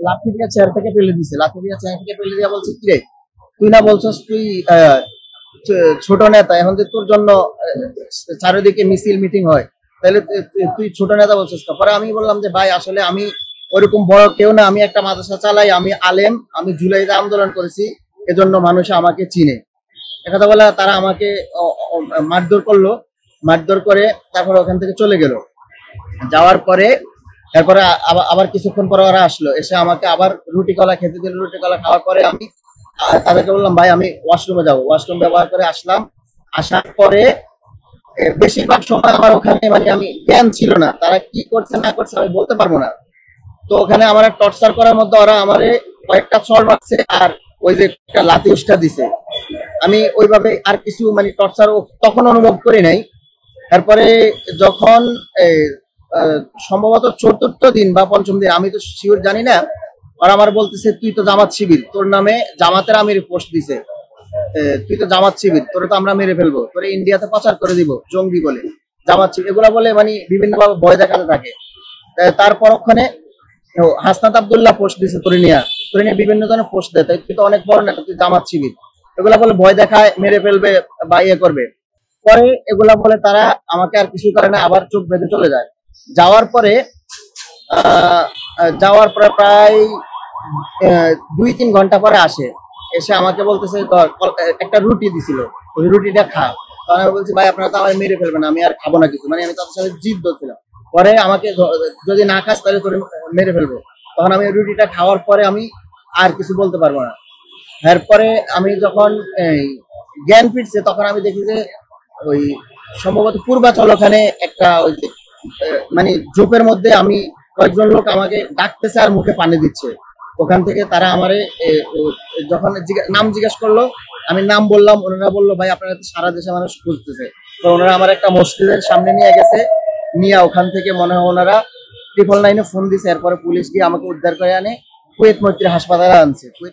লাঠি দিয়ে চেয়ার থেকে ফেলে দিছে, লাঠি দিয়ে চেয়ার থেকে ফেলে দিয়ে বলছে, কিরে তুই না বলছস তুই ছোট নেতা, এখন যে তোর জন্য চারিদিকে মিছিল মিটিং হয়, তাহলে তুই ছোট নেতা বলছিস। পরে আমি বললাম যে ভাই আসলে আমি ওরকম বড় কেউ না, আমি একটা মাদ্রাসা চালাই, আমি আলেম, আমি জুলাইতে আন্দোলন করেছি, এজন্য মানুষ আমাকে চিনে। একথা বলে তারা আমাকে মারধর করলো, মারধর করে তারপর ওখান থেকে চলে গেল। যাওয়ার পরে এরপরে আবার কিছুক্ষণ পরে ওরা আসলো, এসে আমাকে আবার রুটি কলা খেতে দিল। রুটি কলা খাওয়ার পরে আমি তাদেরকে বললাম ভাই আমি ওয়াশরুমে যাবো, ওয়াশরুম ব্যবহার করে আসলাম। আসার পরে বেশিরভাগ সময় আমার ওখানে মানে আমি জ্ঞান ছিল না, তারা কি করছে না করছে আমি বলতে পারবো না। তো ওখানে আমার টর্চার করার মধ্যে ওরা আমারে কয়েকটা চড় মারছে, আর ওই যে একটা লাথি উষ্টা দিছে। আমি ওইভাবে আর কিছু মানে টর্চার তখন অনুভব করি নাই। তারপরে যখন সম্ভবত চতুর্থ দিন বা পঞ্চম দিন, আমি তো শিওর জানি না, আর আমার বলতেছে তুই তো জামাত শিবির, তোর নামে জামাতের আমির পোস্ট দিছে, তুই তো জামাত শিবির, তোরে তো আমরা মেরে ফেলবো, তোরে ইন্ডিয়াতে পাচার করে দিব জঙ্গি বলে, জামাত শিবির এগুলা বলে মানে বিভিন্ন ভাবে ভয় দেখাতে থাকে। তারপর ওখানে হাসনাত আব্দুল্লাহ পোস্ট দিছে তোরে নিয়ে বিভিন্ন ধরনের পোস্ট দেয়, তুই তো অনেক বড় না, তুই জামাত শিবির, এগুলা বলে ভয় দেখায়, মেরে ফেলবে বা ইয়ে করবে। পরে এগুলা বলে তারা আমাকে আর কিছু করে না, আবার চোখ বেঁধে চলে যায়। যাওয়ার পরে প্রায় 2-3 ঘন্টা পরে আসে, এসে আমাকে বলতেছে একটা রুটি দিছিল, ওই রুটিটা খা। তখন আমি বলছি ভাই আপনারা তো আমাকে মেরে ফেলবেন, আমি আর খাবো না কিছু, মানে আমি তাদের সাথে জিদ ধরছিলাম। পরে আমাকে যদি না খাস তাহলে তোরে মেরে ফেলবো। তখন আমি রুটিটা খাওয়ার পরে আমি আর কিছু বলতে পারবো না। এরপরে আমি যখন জ্ঞান ফিরছে তখন আমি দেখি যে ওই সম্ভবত পূর্বাচল ওখানে একটা ওই মানে ঝোপের মধ্যে আমি কয়েকজন লোক আমাকে ডাকতেছে আর মুখে পানি দিচ্ছে। ওখান থেকে তারা আমারে যখন নাম জিজ্ঞেস করলো, আমি নাম বললাম, ওনারা বললো ভাই আপনারা তো সারা দেশে মানুষ খুঁজতেছে। তো ওনারা আমার একটা মসজিদের সামনে নিয়ে গেছে, নিয়ে ওখান থেকে মনে হয় ওনারা 999 ফোন দিছে। এরপরে পুলিশ গিয়ে আমাকে উদ্ধার করে আনে কুয়েত মৈত্রী হাসপাতালে আনছে।